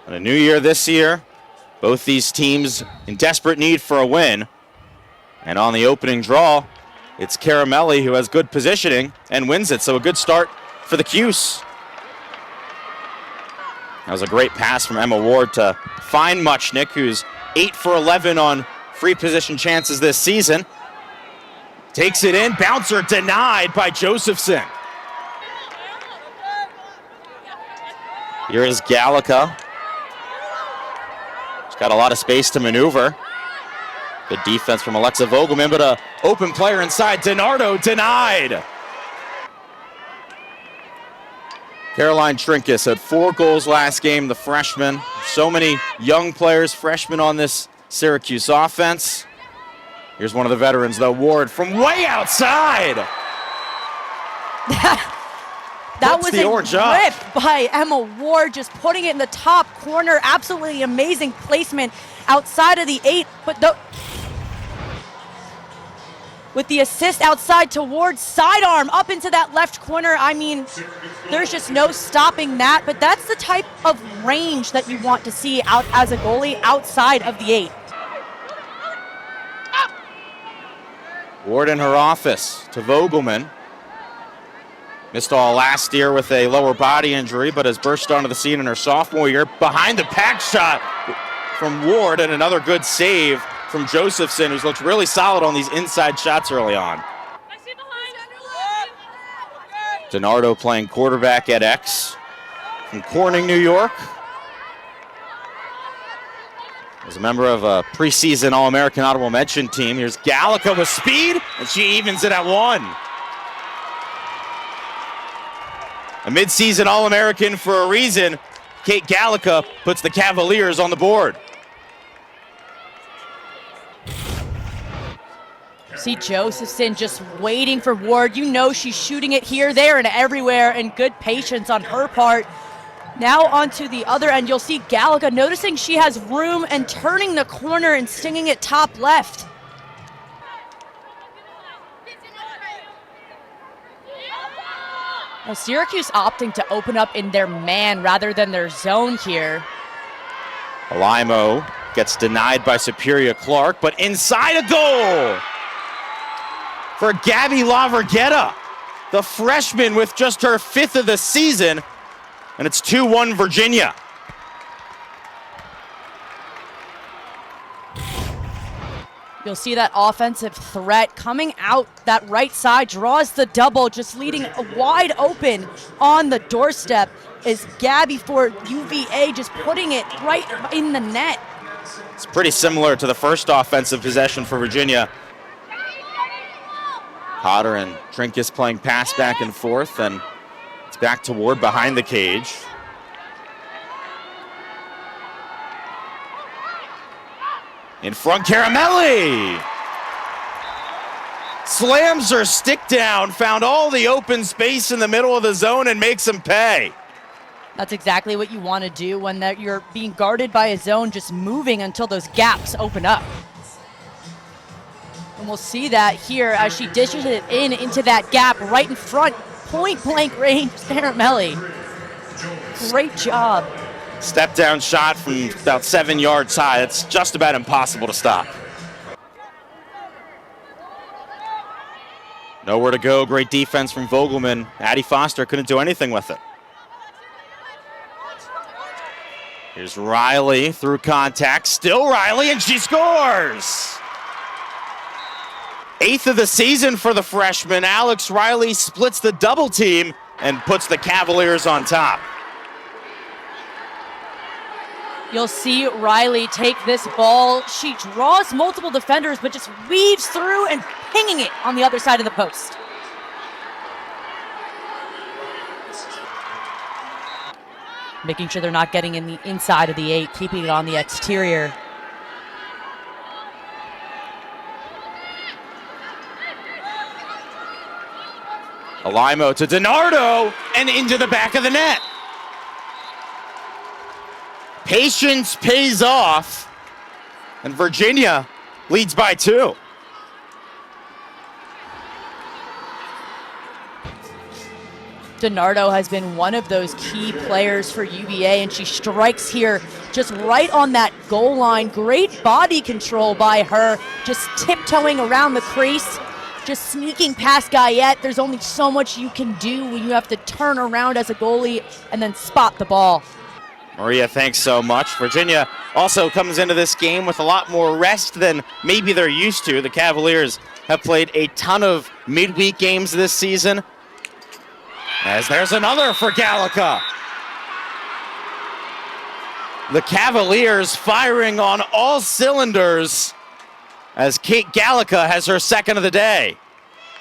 And a new year this year. Both these teams in desperate need for a win. And on the opening draw, it's Caramelli who has good positioning and wins it. So a good start for the Cuse. That was a great pass from Emma Ward to find Muchnick, who's 8 for 11 on free position chances this season. Takes it in, bouncer denied by Josephson. Here is Gallica. She's got a lot of space to maneuver. Good defense from Alexa Vogelman, but an open player inside. DiNardo denied. Caroline Trinkus had 4 goals last game, the freshman. So many young players, freshmen on this Syracuse offense. Here's one of the veterans, though, Ward from way outside. That was a rip by Emma Ward, just putting it in the top corner. Absolutely amazing placement outside of the 8. But with the assist outside to Ward, sidearm up into that left corner. I mean, there's just no stopping that. But that's the type of range that you want to see out as a goalie outside of the 8. Ward in her office to Vogelman. Missed all last year with a lower body injury, but has burst onto the scene in her sophomore year. Behind the pack shot from Ward, and another good save from Josephson, who's looked really solid on these inside shots early on. DiNardo playing quarterback at X from Corning, New York. As a member of a preseason All-American honorable mention team, here's Gallica with speed, and she evens it at 1. A midseason All-American for a reason. Kate Gallica puts the Cavaliers on the board. See Josephson just waiting for Ward. You know she's shooting it here, there, and everywhere, and good patience on her part. Now onto the other end, you'll see Gallica noticing she has room and turning the corner and stinging it top left. Well, Syracuse opting to open up in their man rather than their zone here. Alaimo gets denied by Superior Clark, but inside a goal for Gabby LaVerghetta, the freshman with just her 5th of the season, and it's 2-1 Virginia. You'll see that offensive threat coming out that right side, draws the double, just leading wide open on the doorstep is Gabby for UVA, just putting it right in the net. It's pretty similar to the first offensive possession for Virginia. Potter and Trinkus playing pass back and forth, and it's back to Ward behind the cage. In front, Caramelli slams her stick down, found all the open space in the middle of the zone and makes them pay. That's exactly what you want to do when you're being guarded by a zone, just moving until those gaps open up. And we'll see that here as she dishes it into that gap right in front, point blank range, Caramelli. Great job. Step down shot from about 7 yards high. It's just about impossible to stop. Nowhere to go. Great defense from Vogelman. Addie Foster couldn't do anything with it. Here's Riley through contact. Still Riley, and she scores! 8th of the season for the freshman. Alex Riley splits the double team and puts the Cavaliers on top. You'll see Riley take this ball. She draws multiple defenders, but just weaves through and pinging it on the other side of the post. Making sure they're not getting in the inside of the 8, keeping it on the exterior. Alaimo to DiNardo and into the back of the net. Patience pays off, and Virginia leads by 2. DiNardo has been one of those key players for UVA, and she strikes here just right on that goal line. Great body control by her, just tiptoeing around the crease, just sneaking past Guyette. There's only so much you can do when you have to turn around as a goalie and then spot the ball. Maria, thanks so much. Virginia also comes into this game with a lot more rest than maybe they're used to. The Cavaliers have played a ton of midweek games this season. As there's another for Gallica. The Cavaliers firing on all cylinders as Kate Gallica has her second of the day.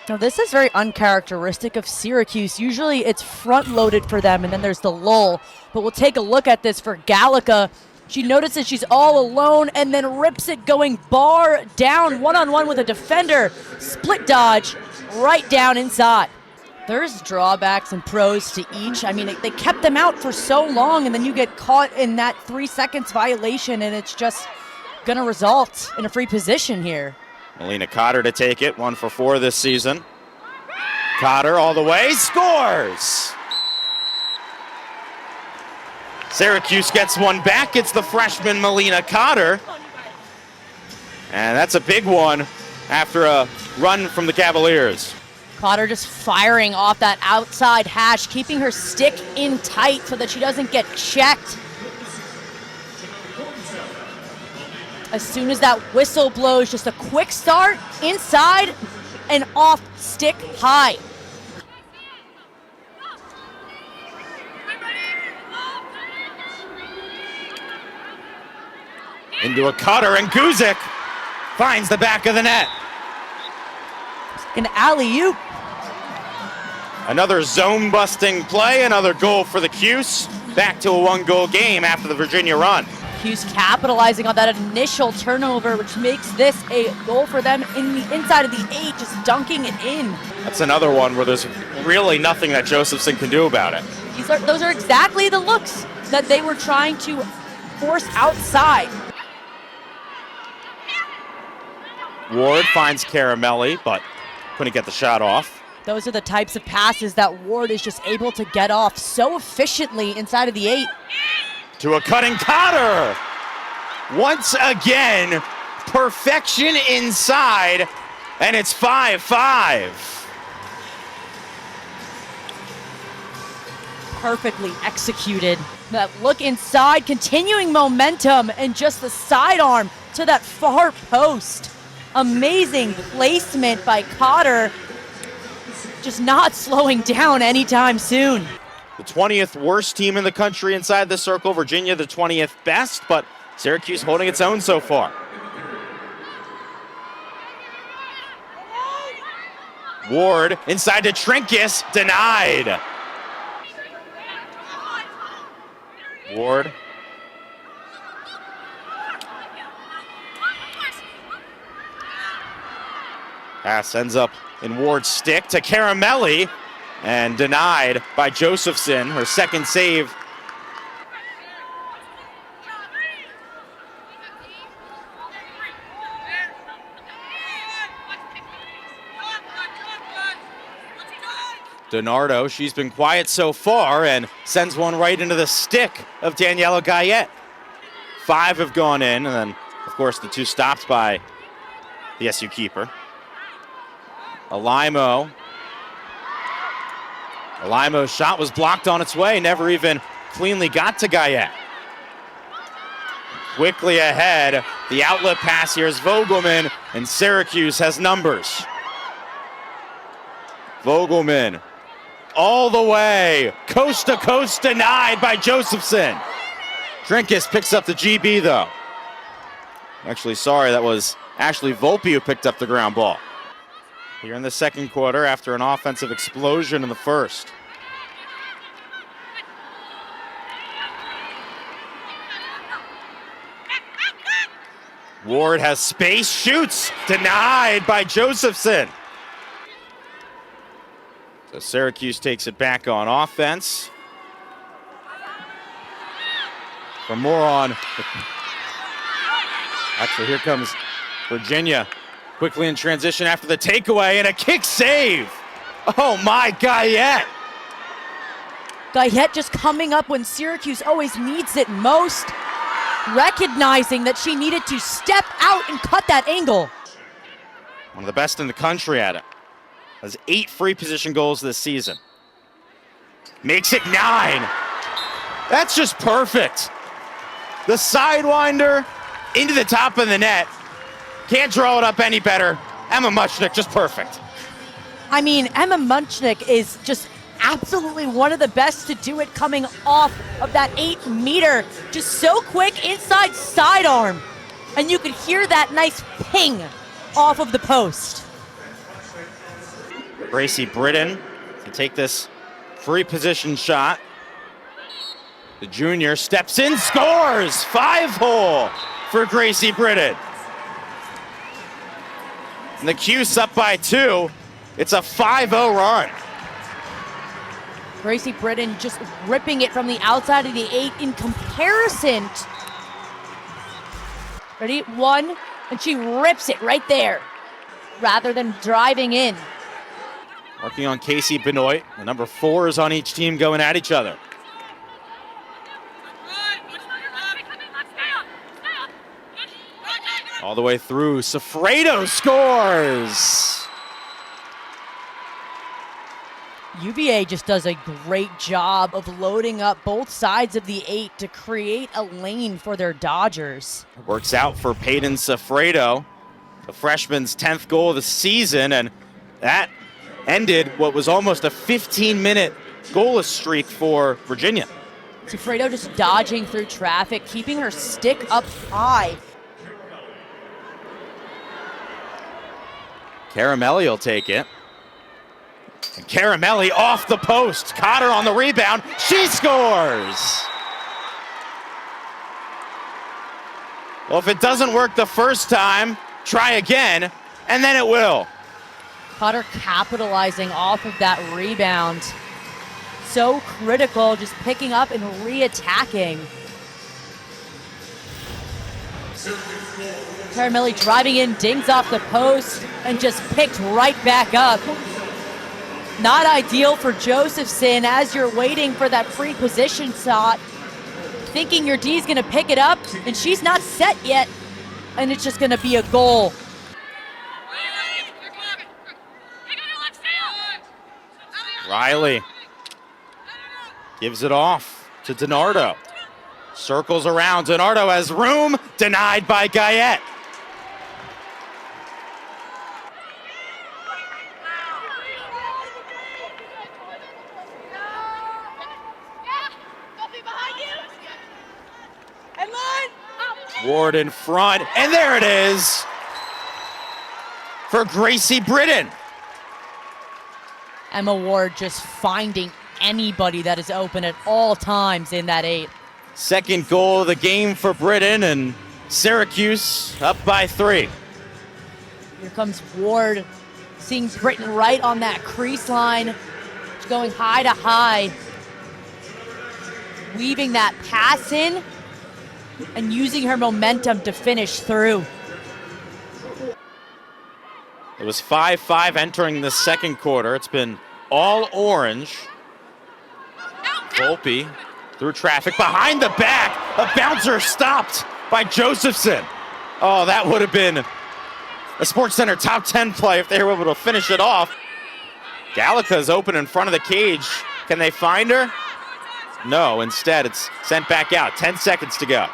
Now this is very uncharacteristic of Syracuse. Usually it's front-loaded for them and then there's the lull. But we'll take a look at this for Gallica. She notices she's all alone and then rips it going bar down, one-on-one with a defender. Split dodge right down inside. There's drawbacks and pros to each. I mean, they kept them out for so long, and then you get caught in that 3 seconds violation, and it's just going to result in a free position here. Melina Cotter to take it, 1 for 4 this season. Cotter all the way, scores! Syracuse gets one back. It's the freshman Melina Cotter. And that's a big one after a run from the Cavaliers. Cotter just firing off that outside hash, keeping her stick in tight so that she doesn't get checked. As soon as that whistle blows, just a quick start inside and off stick high. Into a cutter, and Guzik finds the back of the net. An alley-oop. Another zone-busting play, another goal for the Cuse. Back to a 1-goal game after the Virginia run. Cuse capitalizing on that initial turnover, which makes this a goal for them in the inside of the 8, just dunking it in. That's another one where there's really nothing that Josephson can do about it. Those are exactly the looks that they were trying to force outside. Ward finds Caramelli, but couldn't get the shot off. Those are the types of passes that Ward is just able to get off so efficiently inside of the 8. To a cutting Cotter. Once again, perfection inside, and it's 5-5. Perfectly executed. That look inside, continuing momentum, and just the sidearm to that far post. Amazing placement by Cotter. Just not slowing down anytime soon. The 20th worst team in the country inside the circle. Virginia the 20th best, but Syracuse holding its own so far. Ward inside to Trinkus, denied. Ward. Pass ends up in Ward's stick to Caramelli and denied by Josephson, her second save. DiNardo, she's been quiet so far and sends one right into the stick of Daniela Guyette. 5 have gone in, and then, of course, the 2 stopped by the SU keeper. Alaimo's shot was blocked on its way, never even cleanly got to Guyette. Quickly ahead, the outlet pass here is Vogelman, and Syracuse has numbers. Vogelman all the way, coast to coast, denied by Josephson. Trinkus picks up the GB though. Actually, sorry, that was Ashley Volpe who picked up the ground ball. Here in the second quarter after an offensive explosion in the first. Ward has space, shoots, denied by Josephson. So Syracuse takes it back on offense. For more on, actually here comes Virginia. Quickly in transition after the takeaway and a kick save. Oh my, Guyette. Guyette just coming up when Syracuse always needs it most, recognizing that she needed to step out and cut that angle. One of the best in the country at it. Has 8 free position goals this season. Makes it 9. That's just perfect. The sidewinder into the top of the net. Can't draw it up any better. Emma Muchnick, just perfect. I mean, Emma Muchnick is just absolutely one of the best to do it, coming off of that 8-meter. Just so quick, inside sidearm. And you could hear that nice ping off of the post. Gracie Britton to take this free position shot. The junior steps in, scores! 5-hole for Gracie Britton. And the Cuse up by 2. It's a 5-0 run. Gracie Britton just ripping it from the outside of the 8 in comparison. Ready? 1, and she rips it right there rather than driving in. Working on Casey Benoit. The number 4s on each team going at each other. All the way through, Sifredo scores! UVA just does a great job of loading up both sides of the 8 to create a lane for their Dodgers. Works out for Peyton Sifredo, the freshman's 10th goal of the season, and that ended what was almost a 15-minute goalless streak for Virginia. Sifredo just dodging through traffic, keeping her stick up high. Caramelli will take it. And Caramelli off the post. Cotter on the rebound. She scores! Well, if it doesn't work the first time, try again, and then it will. Cotter capitalizing off of that rebound. So critical, just picking up and re-attacking. Caramelli driving in, dings off the post, and just picked right back up. Not ideal for Josephson as you're waiting for that free position shot, thinking your D's gonna pick it up, and she's not set yet, and it's just gonna be a goal. Riley gives it off to DiNardo. Circles around, DiNardo has room, denied by Guyette. Ward in front, and there it is for Gracie Britton. Emma Ward just finding anybody that is open at all times in that 8. Second goal of the game for Britton, and Syracuse up by 3. Here comes Ward, seeing Britton right on that crease line, going high to high, weaving that pass in, and using her momentum to finish through. It was 5-5 entering the second quarter. It's been all orange. Volpe through traffic, behind the back. A bouncer stopped by Josephson. Oh, that would have been a SportsCenter top 10 play if they were able to finish it off. Gallica's open in front of the cage. Can they find her? No, instead it's sent back out. 10 seconds to go.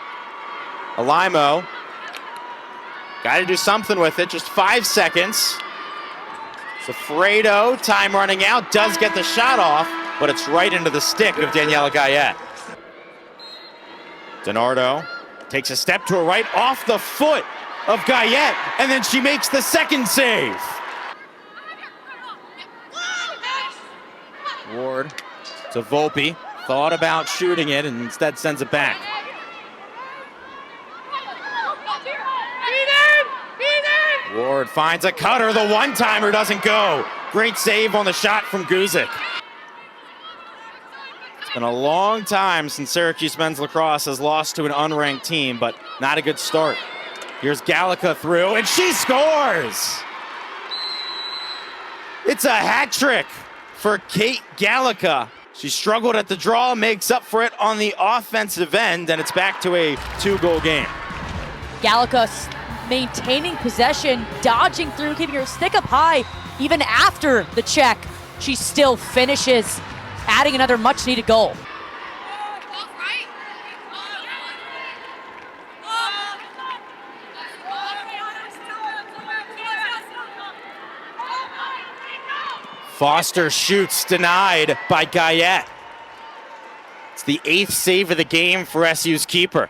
Alimo, got to do something with it, just 5 seconds. Sifredo, time running out, does get the shot off, but it's right into the stick of Daniela Guyette. DiNardo takes a step to her right, off the foot of Guyette, and then she makes the second save. Ward to Volpe, thought about shooting it and instead sends it back. Ward finds a cutter, the one-timer doesn't go. Great save on the shot from Guzik. It's been a long time since Syracuse men's lacrosse has lost to an unranked team, but not a good start. Here's Gallica through, and she scores! It's a hat trick for Kate Gallica. She struggled at the draw, makes up for it on the offensive end, and it's back to a 2-goal game. Gallica maintaining possession, dodging through, keeping her stick up high. Even after the check, she still finishes, adding another much-needed goal. Foster shoots, denied by Guyette. It's the 8th save of the game for SU's keeper.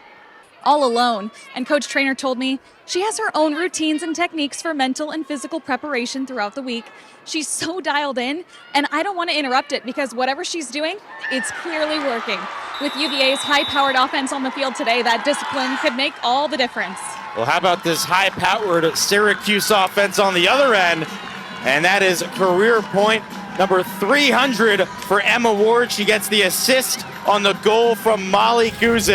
All alone, and Coach Trainer told me she has her own routines and techniques for mental and physical preparation throughout the week. She's so dialed in, and I don't want to interrupt it because whatever she's doing, it's clearly working. With UVA's high-powered offense on the field today, that discipline could make all the difference. Well, how about this high-powered Syracuse offense on the other end? And that is career point number 300 for Emma Ward. She gets the assist on the goal from Molly Cuse.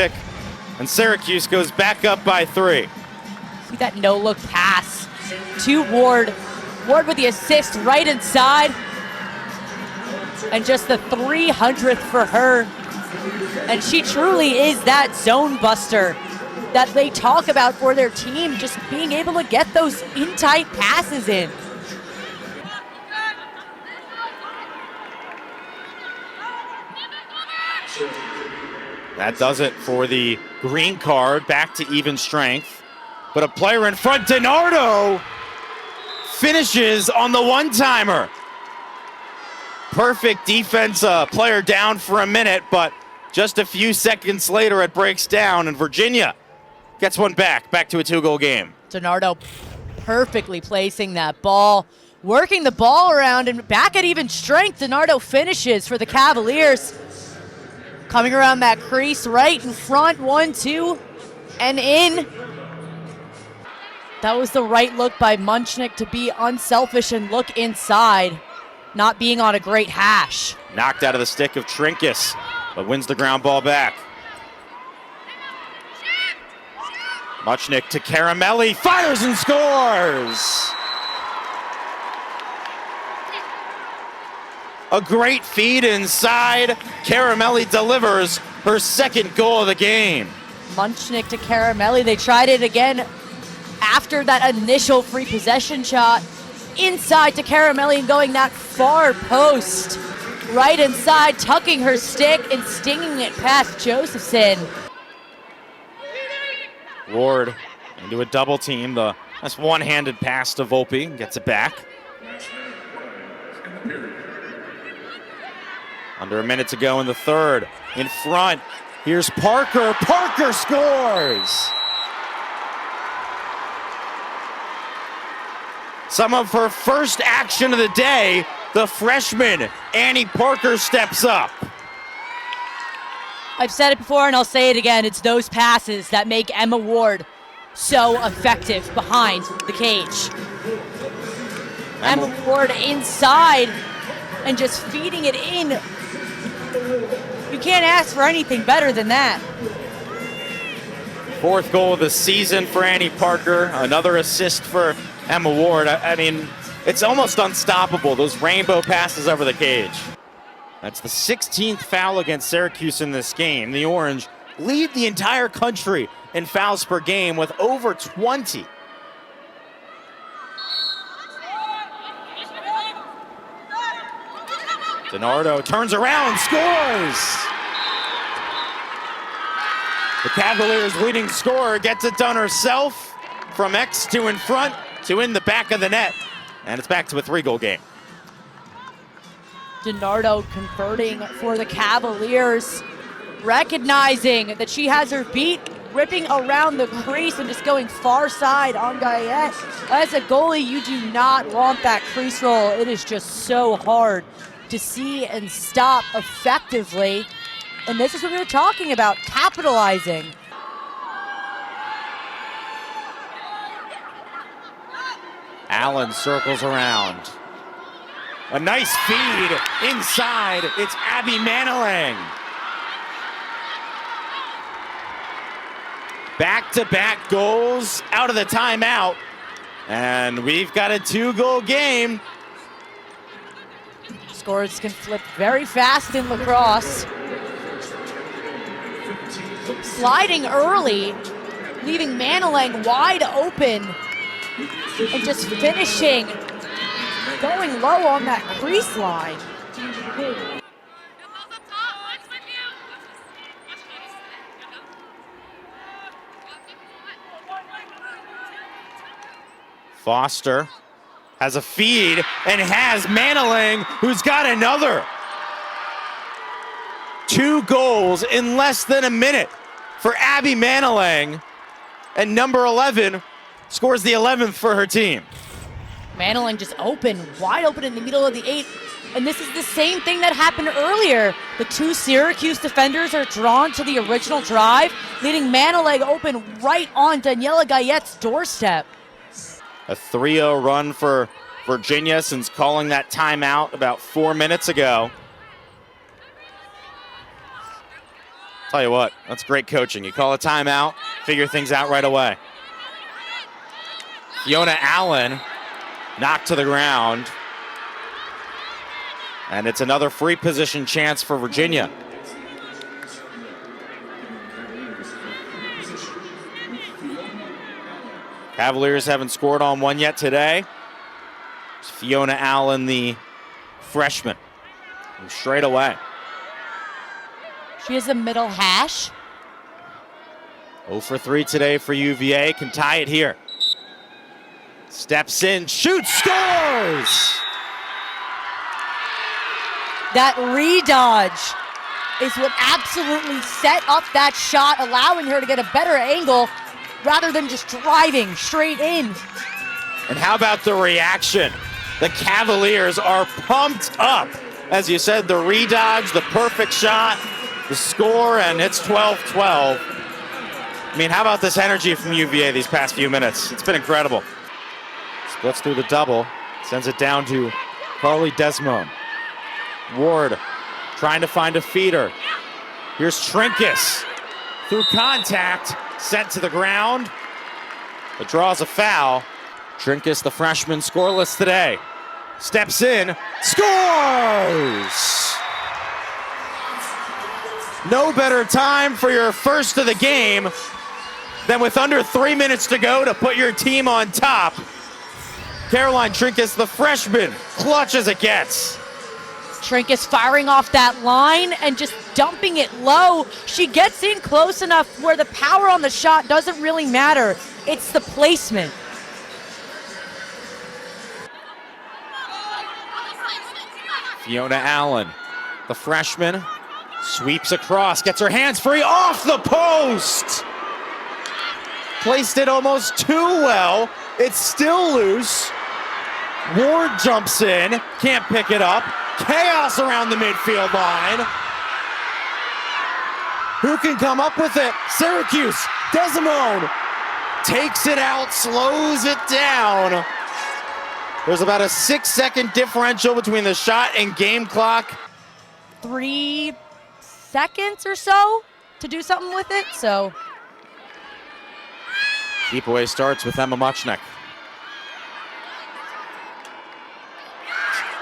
And Syracuse goes back up by 3. See that no-look pass to Ward. Ward with the assist right inside. And just the 300th for her. And she truly is that zone buster that they talk about for their team, just being able to get those in-tight passes in. That does it for the green card, back to even strength. But a player in front, DiNardo, finishes on the one-timer. Perfect defense, player down for a minute, but just a few seconds later it breaks down, and Virginia gets one back to a 2-goal game. DiNardo perfectly placing that ball, working the ball around, and back at even strength, DiNardo finishes for the Cavaliers. Coming around that crease right in front, 1-2, and in. That was the right look by Munchnick to be unselfish and look inside, not being on a great hash. Knocked out of the stick of Trinkus, but wins the ground ball back. Munchnick to Caramelli, fires and scores! A great feed inside. Caramelli delivers her 2nd goal of the game. Munchnick to Caramelli. They tried it again after that initial free possession shot. Inside to Caramelli and going that far post. Right inside, tucking her stick and stinging it past Josephson. Ward into a double team. That's one-handed pass to Volpe. Gets it back. Under a minute to go in the 3rd. In front, here's Parker. Parker scores! Some of her first action of the day, the freshman, Annie Parker, steps up. I've said it before and I'll say it again. It's those passes that make Emma Ward so effective behind the cage. Emma Ward inside and just feeding it in. You can't ask for anything better than that. 4th goal of the season for Annie Parker. Another assist for Emma Ward. I mean, it's almost unstoppable, those rainbow passes over the cage. That's the 16th foul against Syracuse in this game. The Orange lead the entire country in fouls per game with over 20. DiNardo turns around, scores! The Cavaliers' leading scorer gets it done herself from X to in front to in the back of the net. And it's back to a 3-goal game. DiNardo converting for the Cavaliers, recognizing that she has her beat, ripping around the crease and just going far side on Guyette. As a goalie, you do not want that crease roll. It is just so hard to see and stop effectively. And this is what we were talking about, capitalizing. Allen circles around. A nice feed inside. It's Abby Manalang. Back-to-back goals out of the timeout. And we've got a 2-goal game. Scores can flip very fast in lacrosse. Sliding early, leaving Manilang wide open, and just finishing, going low on that crease line. Foster has a feed and has Manilang, who's got another. 2 goals in less than a minute for Abby Manilang, and number 11 scores the 11th for her team. Manilang just open, wide open in the middle of the 8. And this is the same thing that happened earlier. The 2 Syracuse defenders are drawn to the original drive, leading Manilang open right on Daniela Gayette's doorstep. A 3-0 run for Virginia since calling that timeout about 4 minutes ago. Tell you what, that's great coaching. You call a timeout, figure things out right away. Fiona Allen knocked to the ground. And it's another free position chance for Virginia. Cavaliers haven't scored on one yet today. It's Fiona Allen, the freshman, and straight away. She has a middle hash. 0 for 3 today for UVA, can tie it here. Steps in, shoots, scores! That redodge is what absolutely set up that shot, allowing her to get a better angle rather than just driving straight in. And how about the reaction? The Cavaliers are pumped up. As you said, the redodge, the perfect shot, the score, and it's 12-12. I mean, how about this energy from UVA these past few minutes? It's been incredible. Splits through the double, sends it down to Carly Desmond. Ward trying to find a feeder. Here's Trinkus through contact, sent to the ground. It draws a foul. Trinkus, the freshman, scoreless today. Steps in, scores! No better time for your first of the game than with under 3 minutes to go to put your team on top. Caroline Trinkus, the freshman, clutch as it gets. Trinkus firing off that line and just dumping it low. She gets in close enough where the power on the shot doesn't really matter. It's the placement. Fiona Allen, the freshman, sweeps across, gets her hands free, off the post! Placed it almost too well. It's still loose. Ward jumps in, can't pick it up. Chaos around the midfield line. Who can come up with it? Syracuse, Desimone takes it out, slows it down. There's about a 6-second differential between the shot and game clock. 3 seconds or so to do something with it, so. Keep away starts with Emma Muchnick.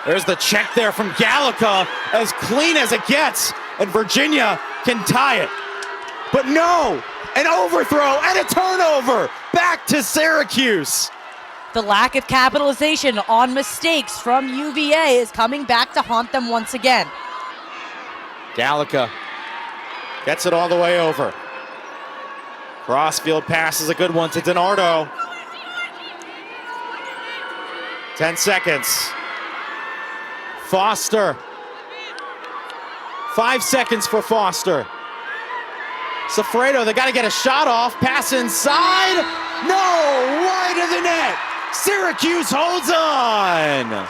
There's the check there from Gallica, as clean as it gets, and Virginia can tie it. But no, an overthrow and a turnover, back to Syracuse. The lack of capitalization on mistakes from UVA is coming back to haunt them once again. Gallica gets it all the way over. Crossfield pass is a good one to DiNardo. 10 seconds. Foster. 5 seconds for Foster. Sofredo, they got to get a shot off. Pass inside. No, wide of the net. Syracuse holds on.